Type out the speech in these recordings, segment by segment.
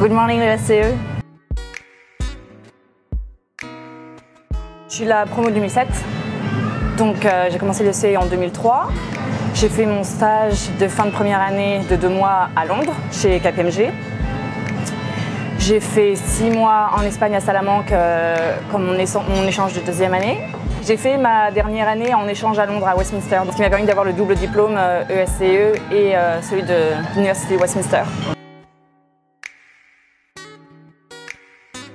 Good morning le SCE. Je suis la promo 2007, donc j'ai commencé le CE en 2003. J'ai fait mon stage de fin de première année de 2 mois à Londres, chez KPMG. J'ai fait 6 mois en Espagne à Salamanque comme mon échange de 2e année. J'ai fait ma dernière année en échange à Londres à Westminster, ce qui m'a permis d'avoir le double diplôme ESCE et celui de l'Université de Westminster.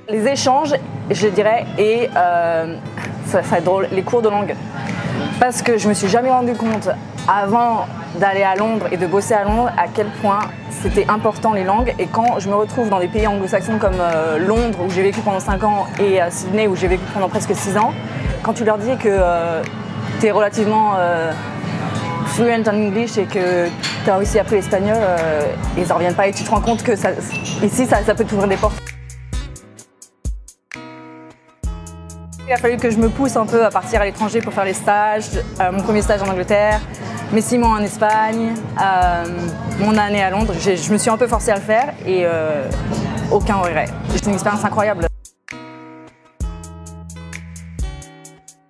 Les échanges, je dirais, et ça va être drôle, les cours de langue. Parce que je me suis jamais rendu compte avant d'aller à Londres et de bosser à Londres à quel point c'était important les langues. Et quand je me retrouve dans des pays anglo-saxons comme Londres où j'ai vécu pendant 5 ans et à Sydney où j'ai vécu pendant presque 6 ans, quand tu leur dis que tu es relativement fluent en English et que tu as aussi appris l'espagnol, ils n'en reviennent pas et tu te rends compte que ici ça peut t'ouvrir des portes. Il a fallu que je me pousse un peu à partir à l'étranger pour faire les stages, mon premier stage en Angleterre, mes 6 mois en Espagne, mon année à Londres. Je me suis un peu forcée à le faire et aucun regret. C'est une expérience incroyable.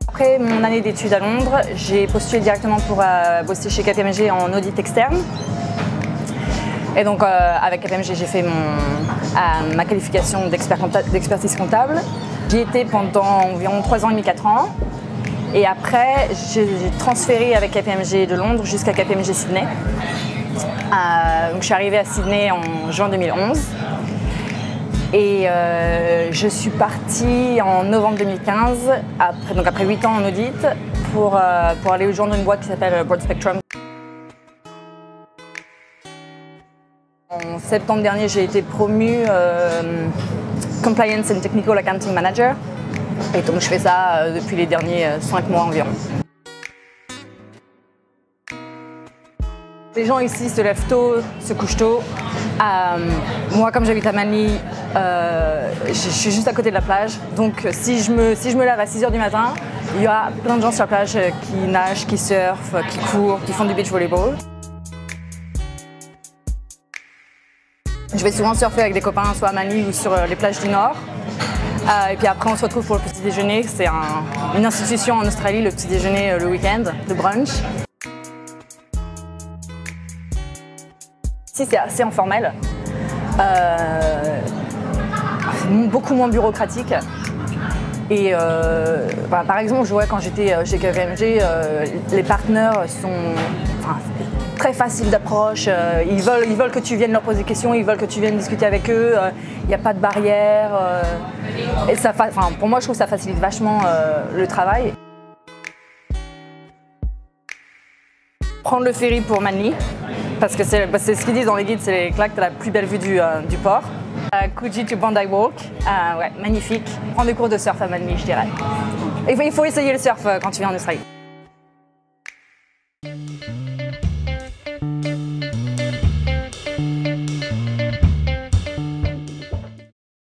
Après mon année d'études à Londres, j'ai postulé directement pour bosser chez KPMG en audit externe. Et donc avec KPMG, j'ai fait ma qualification d'expertise comptable. J'y étais pendant environ 3 ans et demi, 4 ans. Et après, j'ai transféré avec KPMG de Londres jusqu'à KPMG Sydney. Donc je suis arrivée à Sydney en juin 2011. Et je suis partie en novembre 2015, après 8 ans en audit, pour aller rejoindre une boîte qui s'appelle Broadspectrum. En septembre dernier, j'ai été promue Compliance and Technical Accounting Manager. Et donc je fais ça depuis les derniers 5 mois environ. Les gens ici se lèvent tôt, se couchent tôt. Moi, comme j'habite à Manly, je suis juste à côté de la plage. Donc si je me lève à 6 h du matin, il y a plein de gens sur la plage qui nagent, qui surfent, qui courent, qui font du beach volleyball. Je vais souvent surfer avec des copains, soit à Manly ou sur les plages du Nord. Et puis après, on se retrouve pour le petit déjeuner. C'est une institution en Australie, le petit déjeuner le week-end, le brunch. Ici, c'est assez informel. Beaucoup moins bureaucratique. Et par exemple, quand j'étais chez KPMG, les partenaires sont très faciles d'approche. Ils veulent que tu viennes leur poser des questions, ils veulent que tu viennes discuter avec eux. Il n'y a pas de barrière. Et pour moi, je trouve que ça facilite vachement le travail. Prendre le ferry pour Manly, parce que c'est ce qu'ils disent dans les guides, c'est là que tu as la plus belle vue du port. Coogee to Bondi Walk, ouais, magnifique. Prendre des cours de surf à Manly, je dirais. Il faut essayer le surf quand tu viens en Australie.